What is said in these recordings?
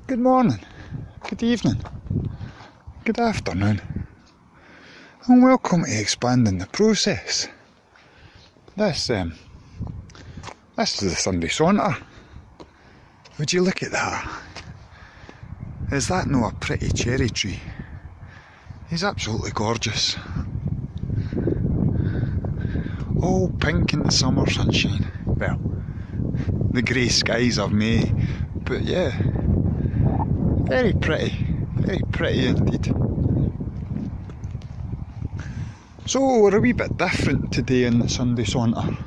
Good morning, good evening, good afternoon, and welcome to Expanding the Process. This is the Sunday Saunter. Would you look at that? Is that not a pretty cherry tree? He's absolutely gorgeous. All pink in the summer sunshine. Well, the grey skies of May, but yeah. Very pretty indeed. So we're a wee bit different today in the Sunday Saunter.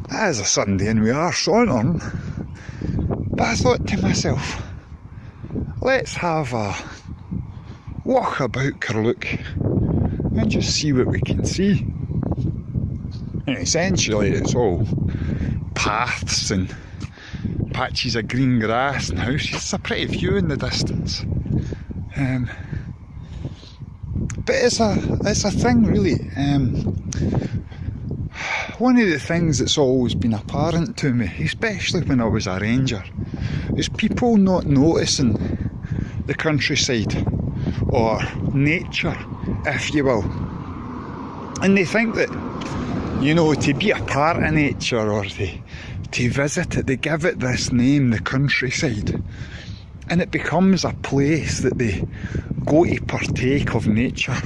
It is a Sunday and we are sauntering, but I thought to myself, let's have a walk about Carluke and just see what we can see. And essentially it's all paths and patches of green grass and houses. It's a pretty view in the distance, but it's a thing really. One of the things that's always been apparent to me, especially when I was a ranger, is people not noticing the countryside or nature, if you will, and they think that, to be a part of nature or to visit it, they give it this name, the countryside, and it becomes a place that they go to partake of nature,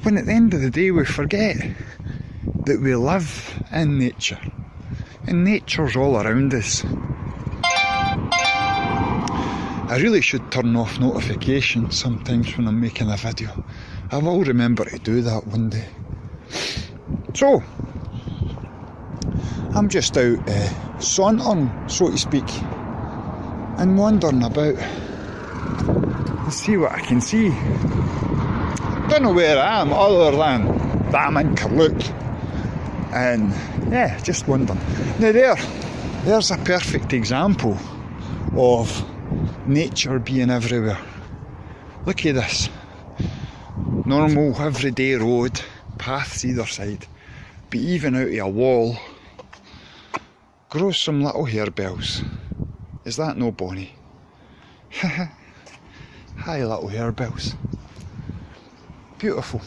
when at the end of the day we forget that we live in nature, and nature's all around us. I really should turn off notifications sometimes when I'm making a video. I will remember to do that one day. So I'm just out sauntering, so to speak, and wandering about to see what I can see. Don't know where I am other than that I'm in Carluke, and yeah, just wandering. Now there's a perfect example of nature being everywhere. Look at this. Normal everyday road, paths either side, but even out of a wall grows some little harebells. Is that no bonny? Hi little harebells. Beautiful.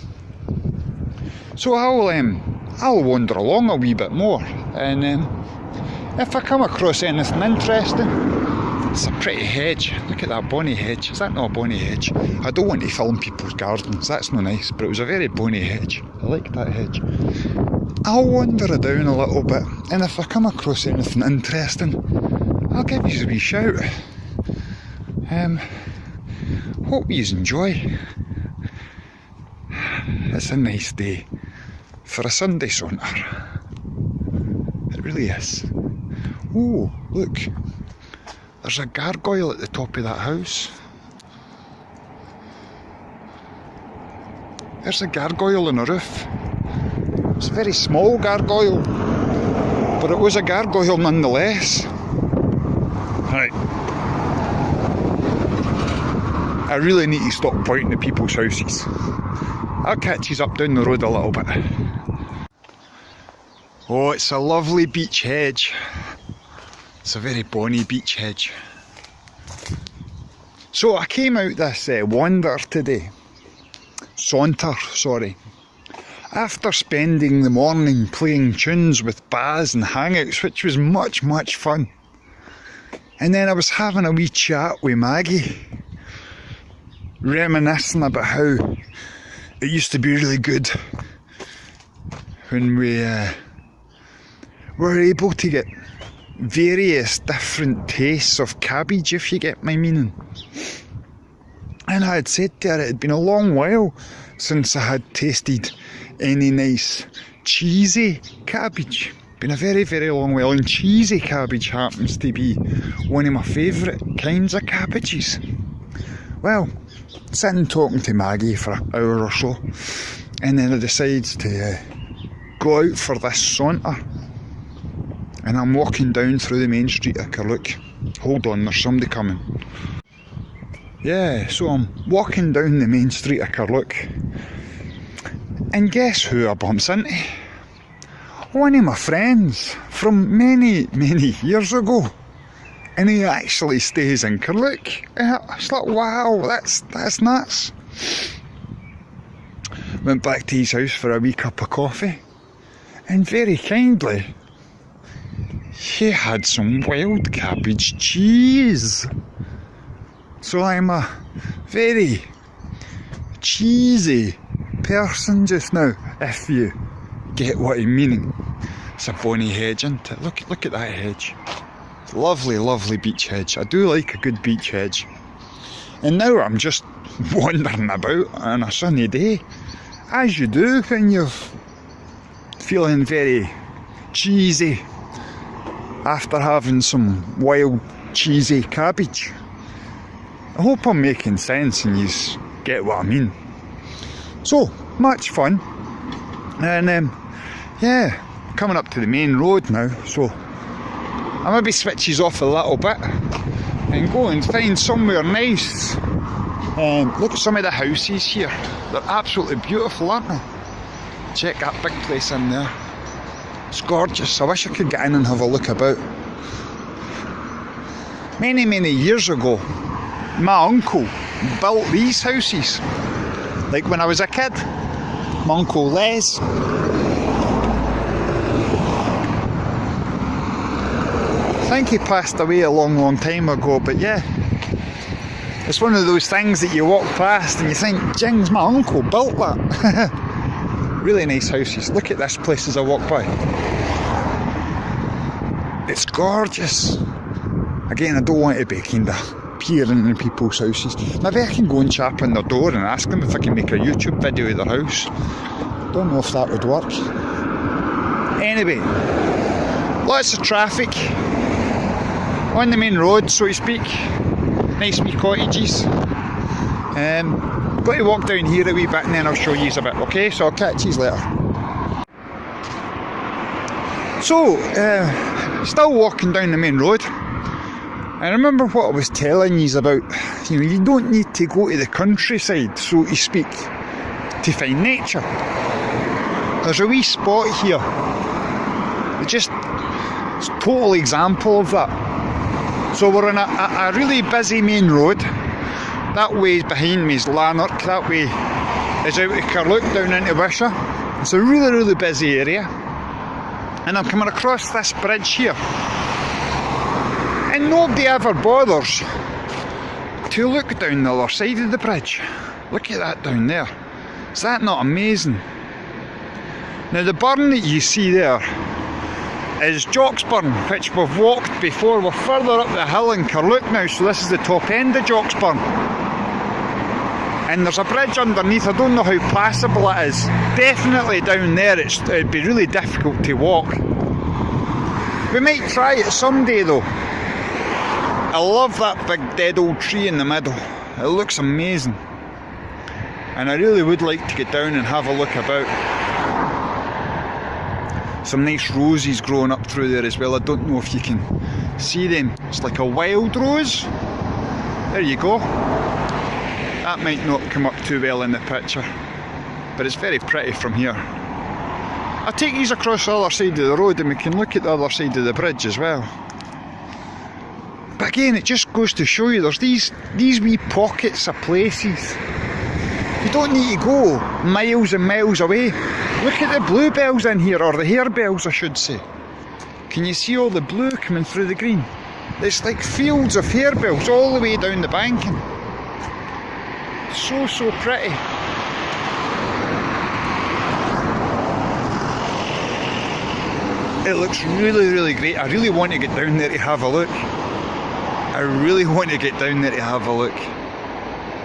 So I'll wander along a wee bit more, and if I come across anything interesting, it's a pretty hedge. Look at that bonny hedge. Is that not a bonny hedge? I don't want to film people's gardens, that's no nice, but it was a very bonny hedge. I like that hedge. I'll wander it down a little bit, and if I come across anything interesting, I'll give you a wee shout. Hope you enjoy. It's a nice day for a Sunday saunter. It really is. Oh, look. There's a gargoyle at the top of that house. There's a gargoyle on the roof. It's a very small gargoyle, but it was a gargoyle nonetheless. Right. I really need to stop pointing at people's houses. I'll catch you up down the road a little bit. Oh, it's a lovely beech hedge. It's a very bonny beech hedge. So I came out this saunter, after spending the morning playing tunes with Baz and Hangouts, which was much fun. And then I was having a wee chat with Maggie, reminiscing about how it used to be really good when we were able to get various different tastes of cabbage, if you get my meaning. And I had said to her it had been a long while since I had tasted any nice cheesy cabbage. Been a very long while, and cheesy cabbage happens to be one of my favourite kinds of cabbages. Well, sitting talking to Maggie for an hour or so, and then I decided to go out for this saunter. And I'm walking down through the main street of Carluke. Hold on, there's somebody coming. Yeah, so I'm walking down the main street of Carluke, and guess who I bumps into? One of my friends from many years ago. and he actually stays in Carluke. It's like, wow, that's nuts. Went back to his house for a wee cup of coffee, and very kindly, he had some wild cabbage cheese. So I'm a very cheesy person just now, if you get what I'm meaning. It's a bonny hedge, isn't it? Look at that hedge. It's a lovely, lovely beech hedge. I do like a good beech hedge. And now I'm just wandering about on a sunny day, as you do when you're feeling very cheesy after having some wild cheesy cabbage. I hope I'm making sense and you get what I mean. So, much fun. And yeah, coming up to the main road now, so I maybe switches off a little bit and go and find somewhere nice. Look at some of the houses here. They're absolutely beautiful, aren't they? Check that big place in there. It's gorgeous. I wish I could get in and have a look about. Many, many years ago, my uncle built these houses. Like when I was a kid. My Uncle Les. I think he passed away a long, long time ago, but yeah. It's one of those things that you walk past and you think, Jings, my uncle built that. Really nice houses. Look at this place as I walk by. It's gorgeous. Again, I don't want to be kind of peering in people's houses. Maybe I can go and chap on their door and ask them if I can make a YouTube video of their house. Don't know if that would work. Anyway, lots of traffic on the main road, so to speak. Nice wee cottages. Got to walk down here a wee bit and then I'll show you a bit, okay? So I'll catch you later. So, still walking down the main road. I remember what I was telling you about. You know, you don't need to go to the countryside, so to speak, to find nature. There's a wee spot here. It's a total example of that. So we're on a really busy main road. That way behind me is Lanark, that way is out of Carluke down into Wishaw. It's a really, really busy area. And I'm coming across this bridge here. And nobody ever bothers to look down the other side of the bridge. Look at that down there. Is that not amazing? Now the burn that you see there is Jocksburn, which we've walked before. We're further up the hill in Carluke now, so this is the top end of Jocksburn. And there's a bridge underneath. I don't know how passable it is. Definitely down there it'd be really difficult to walk. We might try it someday though. I love that big dead old tree in the middle. It looks amazing. And I really would like to get down and have a look about. Some nice roses growing up through there as well. I don't know if you can see them. It's like a wild rose. There you go. That might not come up too well in the picture, but it's very pretty from here. I'll take these across the other side of the road and we can look at the other side of the bridge as well. But again, it just goes to show you there's these wee pockets of places. You don't need to go miles and miles away. Look at the bluebells in here, or the harebells I should say. Can you see all the blue coming through the green? It's like fields of harebells all the way down the banking. So, so pretty. It looks really, really great. I really want to get down there to have a look. I really want to get down there to have a look.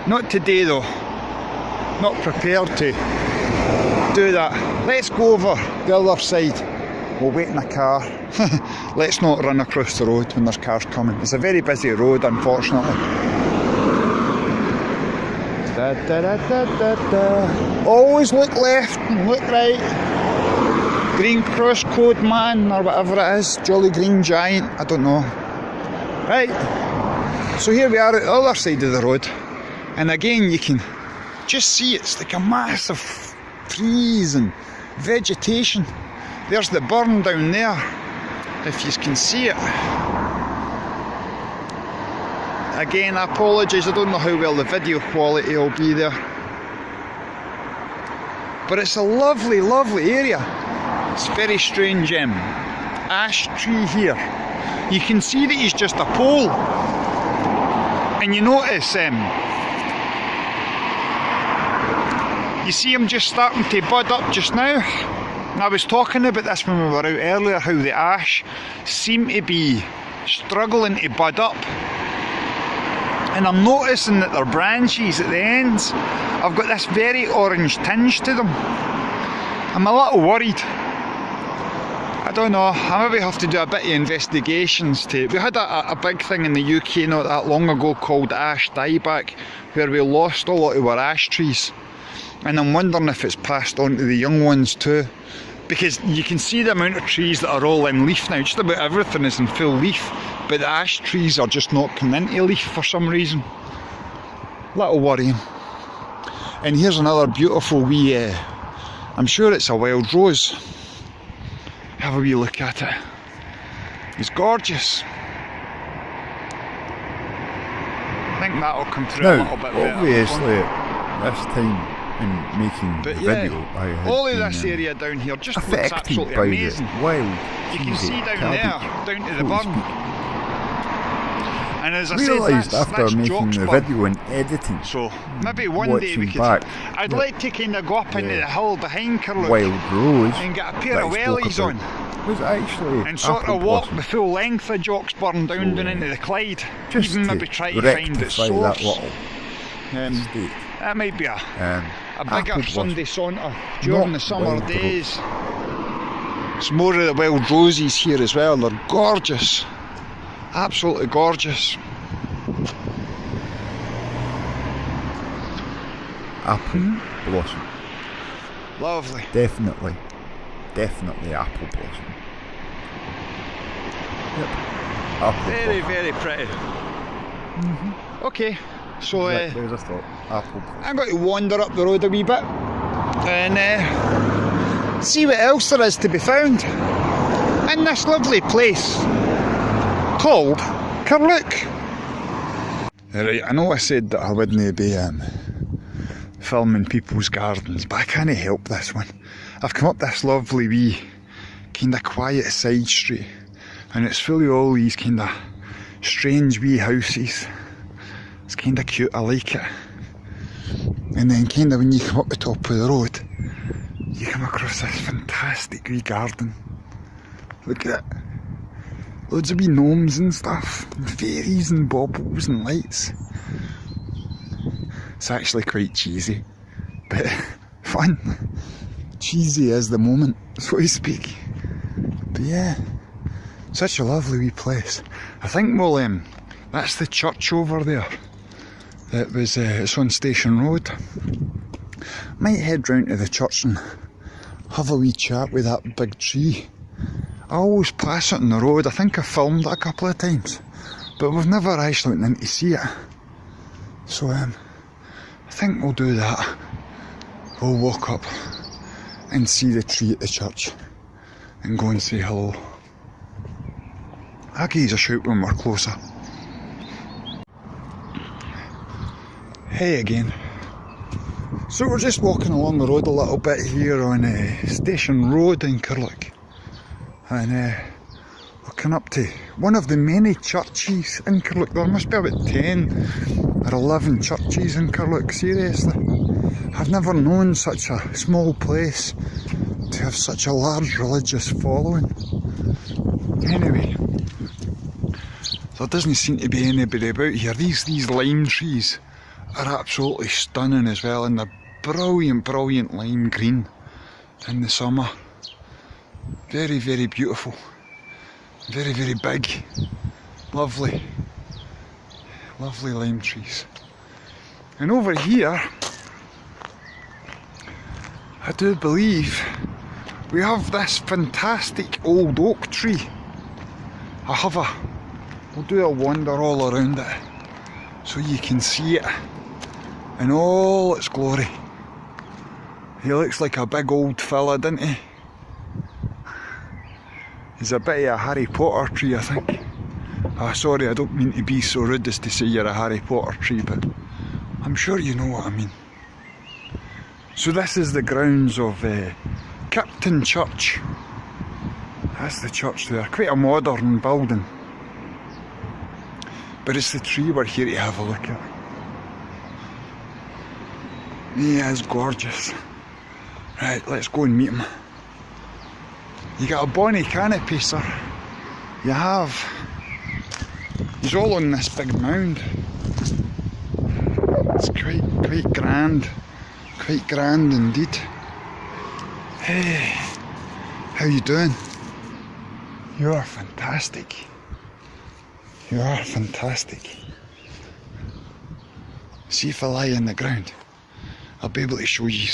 Not today though. Not prepared to do that. Let's go over the other side. We'll wait in a car. Let's not run across the road when there's cars coming. It's a very busy road, unfortunately. Da, da, da, da, da, da. Always look left and look right. Green Cross Code Man, or whatever it is. Jolly Green Giant, I don't know. Right, so here we are at the other side of the road. And again, you can just see it's like a massive trees and vegetation. There's the burn down there, if you can see it. Again, I apologise, I don't know how well the video quality will be there. But it's a lovely, lovely area. It's very strange, ash tree here. You can see that he's just a pole. And you notice, you see him just starting to bud up just now. And I was talking about this when we were out earlier, how the ash seem to be struggling to bud up. And I'm noticing that their branches at the ends have got this very orange tinge to them. I'm a little worried. I don't know, I maybe have to do a bit of investigations to it. We had a big thing in the UK not that long ago called ash dieback, where we lost a lot of our ash trees. And I'm wondering if it's passed on to the young ones too. Because you can see the amount of trees that are all in leaf now. Just about everything is in full leaf, but the ash trees are just not coming into leaf for some reason. Little worrying. And here's another beautiful wee, I'm sure it's a wild rose. Have a wee look at it. It's gorgeous. I think that'll come through a little bit better. Obviously, this time in making the video, I had all of this area down here just looks absolutely amazing. You can see down there, down to the burn. And as I realised said, after making the video and editing, so maybe one day we could. I'd like to kind of go up into the hill behind Curlook wild rose and get a pair of wellies on. Was actually and sort of walk the full length of Jocksburn down into the Clyde. Just even maybe try to find its source. That might be a bigger Sunday saunter during the summer days. There's more of the wild roses here as well. They're gorgeous, absolutely gorgeous. Apple blossom. Lovely. Definitely apple blossom. Yep. Apple very, blossom. very pretty. Okay, so there's a thought. Apple blossom. I'm going to wander up the road a wee bit and see what else there is to be found in this lovely place called Curlook. Right, I know I said that I wouldn't be filming people's gardens, but I can't help this one. I've come up this lovely wee kind of quiet side street and it's full of all these kind of strange wee houses. It's kind of cute, I like it. And then kind of when you come up the top of the road, you come across this fantastic wee garden. Look at it. Loads of wee gnomes and stuff, and fairies and baubles and lights. It's actually quite cheesy, but fun. Cheesy is the moment, so to speak. But yeah, such a lovely wee place. I think we'll, that's the church over there. That was, it's on Station Road. Might head round to the church and have a wee chat with that big tree. I always pass it on the road. I think I filmed it a couple of times, but we've never actually went in to see it. So I think we'll do that. We'll walk up and see the tree at the church and go and say hello. I'll give you a shout when we're closer. Hey again. So we're just walking along the road a little bit here on Station Road in Curlook. And we're coming up to one of the many churches in Curlook. There must be about 10 or 11 churches in Curlook, seriously. I've never known such a small place to have such a large religious following. Anyway, there doesn't seem to be anybody about here. These lime trees are absolutely stunning as well, and they're brilliant lime green in the summer. Very, very beautiful. Very, very big. Lovely lime trees. And over here, I do believe we have this fantastic old oak tree. We'll do a wander all around it so you can see it in all its glory. He looks like a big old fella, doesn't he? He's a bit of a Harry Potter tree, I think. Sorry, I don't mean to be so rude as to say you're a Harry Potter tree, but I'm sure you know what I mean. So this is the grounds of Captain Church. That's the church there, quite a modern building. But it's the tree we're here to have a look at. He is gorgeous. Right, let's go and meet him. You got a bonny canopy, sir. You have. He's all on this big mound. It's quite grand. Quite grand indeed. Hey, how you doing? You are fantastic. You are fantastic. See if I lie in the ground, I'll be able to show you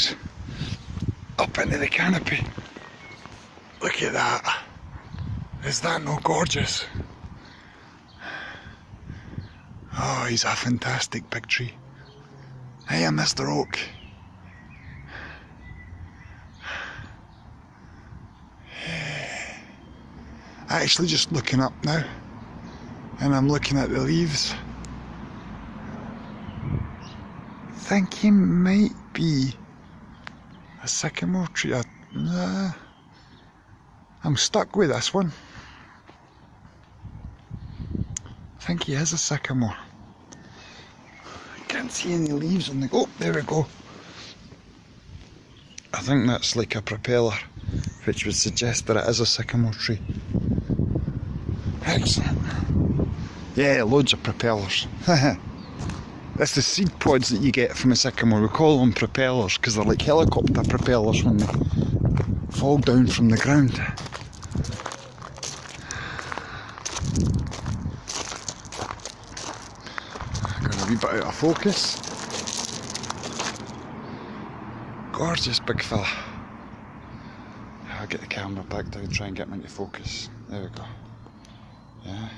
up into the canopy. Look at that. Is that not gorgeous? Oh, he's a fantastic big tree. Hey, Mr. Oak. Actually just looking up now, and I'm looking at the leaves. I think he might be a sycamore tree. I'm stuck with this one. I think he is a sycamore. I can't see any leaves on the... Oh, there we go. I think that's like a propeller, which would suggest that it is a sycamore tree. Excellent. Yeah, loads of propellers. That's the seed pods that you get from a sycamore. We call them propellers because they're like helicopter propellers when they fall down from the ground. Got a wee bit out of focus. Gorgeous big fella. I'll get the camera back down, try and get him into focus. There we go. Yeah.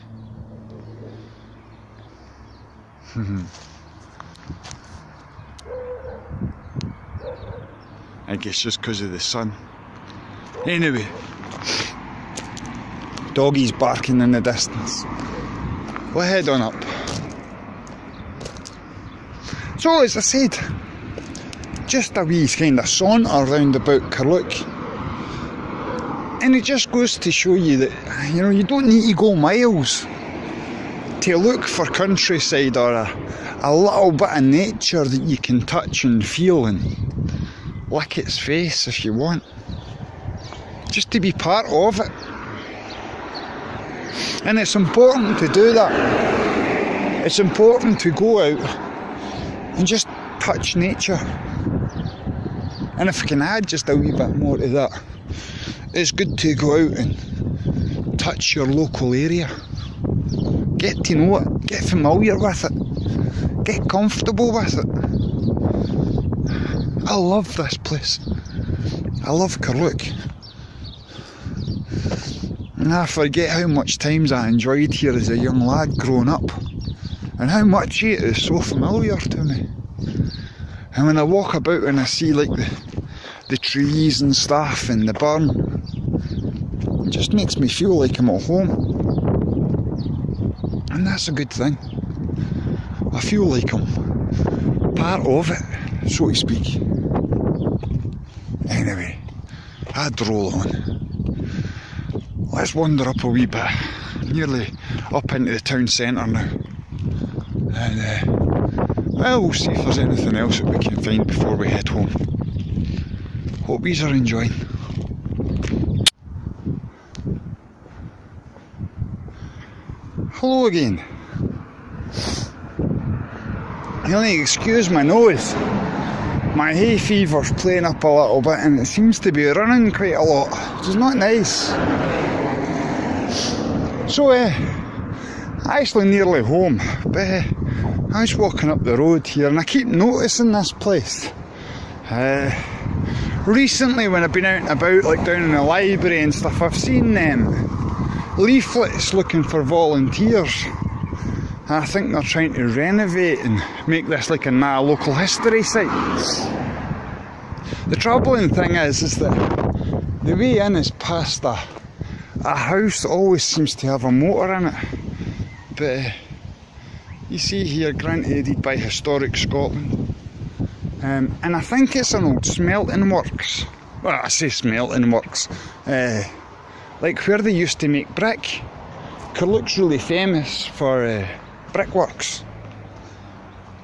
I guess just because of the sun. Anyway, doggies barking in the distance. We'll head on up. So, as I said, just a wee kind of saunter round about Carluke. And it just goes to show you that, you know, you don't need to go miles to look for countryside or a little bit of nature that you can touch and feel and lick its face if you want. Just to be part of it. And it's important to do that. It's important to go out and just touch nature. And if I can add just a wee bit more to that, it's good to go out and touch your local area. Get to know it, get familiar with it, get comfortable with it. I love this place. I love Carluke. And I forget how much times I enjoyed here as a young lad growing up, and how much it is so familiar to me. And when I walk about and I see like the trees and stuff and the burn, it just makes me feel like I'm at home. And that's a good thing. I feel like I'm part of it, so to speak. Anyway, I'd roll on. Let's wander up a wee bit, nearly up into the town centre now. And well, we'll see if there's anything else that we can find before we head home. Hope yous are enjoying. Hello again. You'll need to excuse my nose. My hay fever's playing up a little bit and it seems to be running quite a lot, which is not nice. So, actually nearly home, but I was walking up the road here and I keep noticing this place. Recently when I've been out and about, like down in the library and stuff, I've seen leaflets looking for volunteers. And I think they're trying to renovate and make this like a local history site. The troubling thing is that the way in is past a house that always seems to have a motor in it. But you see here, granted by Historic Scotland. And I think it's an old smelting works. Well, I say smelting works. Like where they used to make brick. Carluke's really famous for brickworks.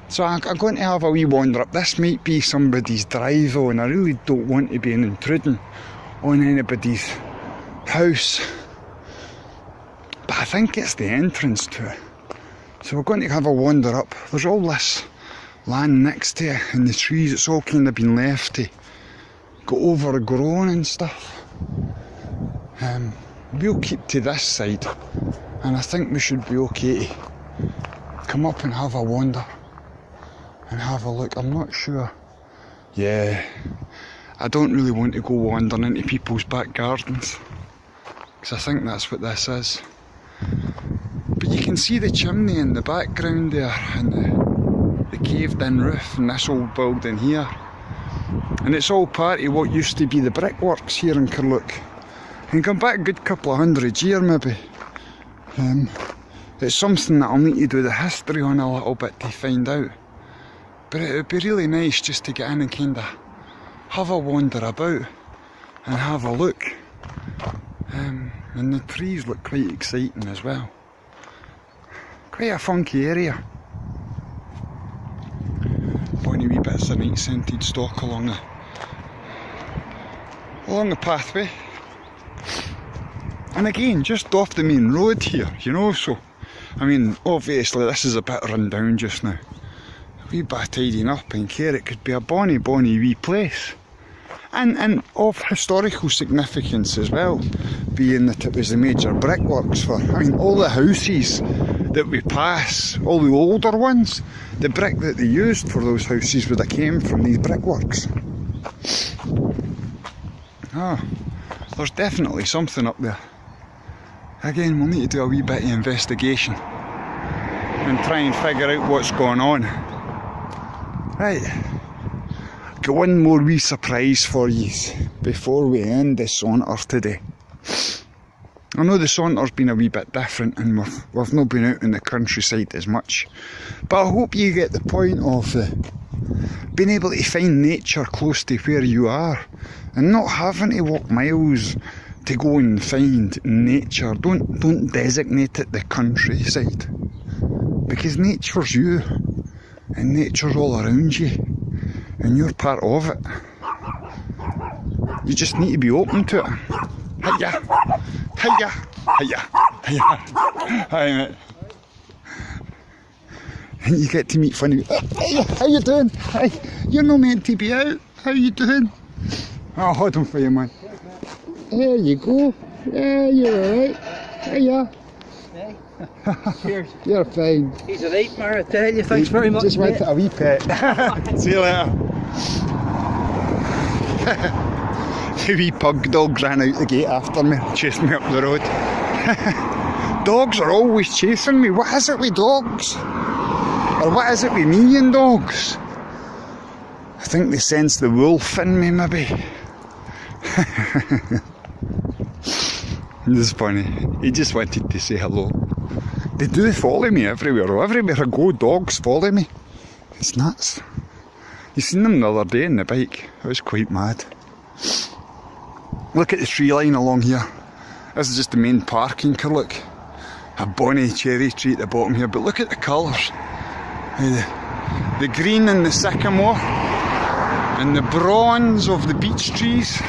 So I'm going to have a wee wander up. This might be somebody's drive though, and I really don't want to be intruding on anybody's house. But I think it's the entrance to it. So we're going to have a wander up. There's all this land next to it, and the trees, it's all kind of been left to go overgrown and stuff. We'll keep to this side, and I think we should be okay to come up and have a wander and have a look. I'm not sure. Yeah, I don't really want to go wandering into people's back gardens, because I think that's what this is. But you can see the chimney in the background there, and the caved in roof in this old building here. And it's all part of what used to be the brickworks here in Carluke. And come back a good couple of 100 years maybe. It's something that I'll need to do the history on a little bit to find out. But it would be really nice just to get in and kind of have a wander about and have a look. And the trees look quite exciting as well. Quite a funky area. Bonny wee bits of night scented stock along the pathway. And again, just off the main road here, you know, so I mean, obviously this is a bit run down just now. A wee bit tidying up and care, it could be a bonny wee place. And of historical significance as well, being that it was the major brickworks for, I mean, all the houses that we pass, all the older ones, the brick that they used for those houses would have came from these brickworks. Ah, there's definitely something up there. Again, we'll need to do a wee bit of investigation and try and figure out what's going on. Right, got one more wee surprise for you before we end the saunter today. I know the saunter's been a wee bit different, and we've not been out in the countryside as much, but I hope you get the point of being able to find nature close to where you are and not having to walk miles to go and find nature. Don't designate it the countryside, because nature's you and nature's all around you and you're part of it. You just need to be open to it. Hiya, hiya, hiya, hiya. Hi mate. And you get to meet funny. Hey, how you doing? Hi, you're not meant to be out. How you doing? I'll hold on for you, man. There you go. Yeah, you're alright. Hiya. Hey. Cheers. You're fine. He's a nightmare, I tell you. Thanks very much. Just went for a wee pet. See you later. The wee pug dog ran out the gate after me, chased me up the road. Dogs are always chasing me. What is it with dogs? Or what is it with me and dogs? I think they sense the wolf in me, maybe. This is funny. He just wanted to say hello. They do follow me everywhere. Everywhere I go, dogs follow me. It's nuts. You seen them the other day on the bike. It was quite mad. Look at the tree line along here. This is just the main park in Carluke. A bonny cherry tree at the bottom here, but look at the colours. The green in the sycamore, and the bronze of the beech trees,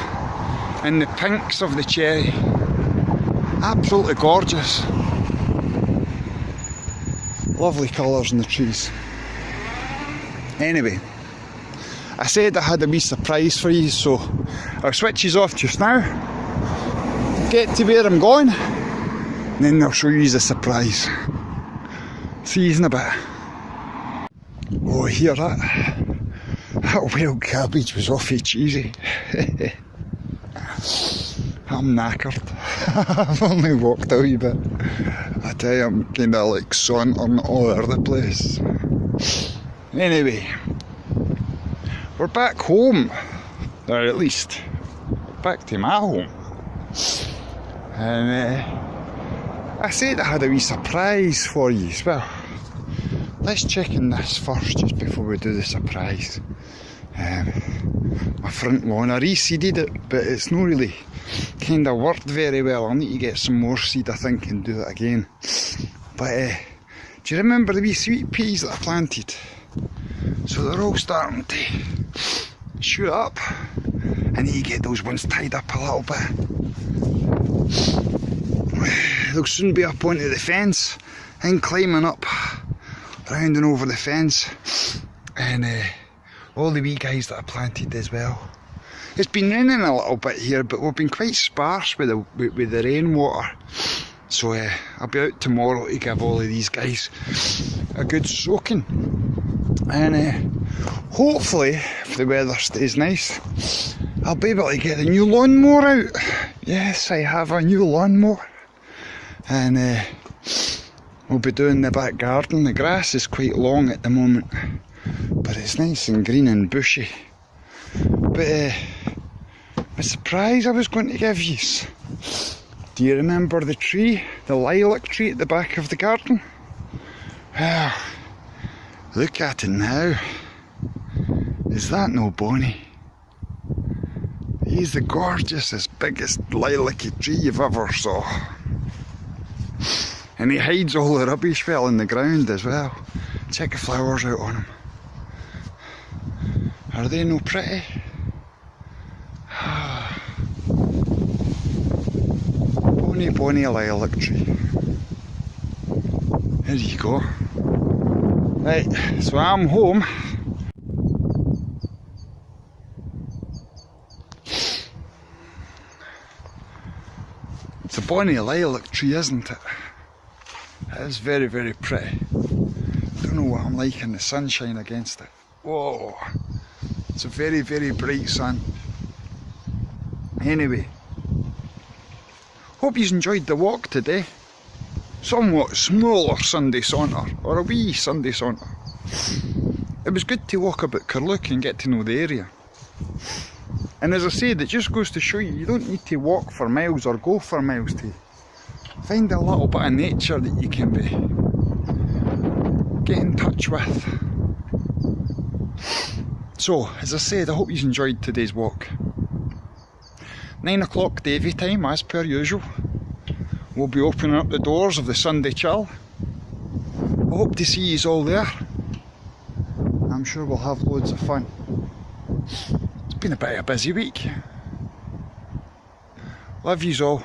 and the pinks of the cherry. Absolutely gorgeous. Lovely colours in the trees. Anyway, I said I had a wee surprise for you, so I'll switch you off just now, get to where I'm going, and then I'll show you the surprise. See you in a bit. Oh, hear that? That wild cabbage was awfully cheesy. I'm knackered. I've only walked a wee bit. I tell you, I'm kind of like sauntering all over the place. Anyway, we're back home, or at least back to my home. And I said I had a wee surprise for you as well. Let's check in this first just before we do the surprise. My front lawn, I reseeded it, but it's not really kind of worked very well. I'll need to get some more seed, I think, and do it again. But do you remember the wee sweet peas that I planted? So they're all starting to shoot up. I need to get those ones tied up a little bit. They'll soon be up onto the fence and climbing up, round and over the fence, and all the wee guys that I planted as well. It's been raining a little bit here, but we've been quite sparse with the rainwater. So I'll be out tomorrow to give all of these guys a good soaking. And hopefully, if the weather stays nice, I'll be able to get the new lawnmower out. Yes, I have a new lawnmower. And we'll be doing the back garden. The grass is quite long at the moment, but it's nice and green and bushy. But a surprise I was going to give you. Do you remember the tree, the lilac tree at the back of the garden? Well, look at it now. Is that no Bonnie? He's the gorgeousest, biggest lilac-y tree you've ever saw. And he hides all the rubbish fell in the ground as well. Check the flowers out on him. Are they no pretty? Bonnie, bonnie lilac tree. There you go. Right, so I'm home. It's a bonnie lilac tree, isn't it? It is very, very pretty. I don't know what I'm like in the sunshine against it. Whoa! It's a very, very bright sun. Anyway, hope you enjoyed the walk today. Somewhat smaller Sunday saunter, or a wee Sunday saunter. It was good to walk about Carluke and get to know the area. And as I said, it just goes to show you, you don't need to walk for miles or go for miles to find a little bit of nature that you can get in touch with. So, as I said, I hope you enjoyed today's walk. 9 o'clock Davie time, as per usual. We'll be opening up the doors of the Sunday chill. I hope to see you all there. I'm sure we'll have loads of fun. It's been a bit of a busy week. Love yous all.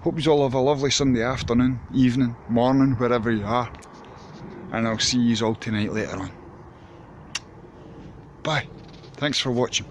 Hope yous all have a lovely Sunday afternoon, evening, morning, wherever you are. And I'll see yous all tonight later on. Bye. Thanks for watching.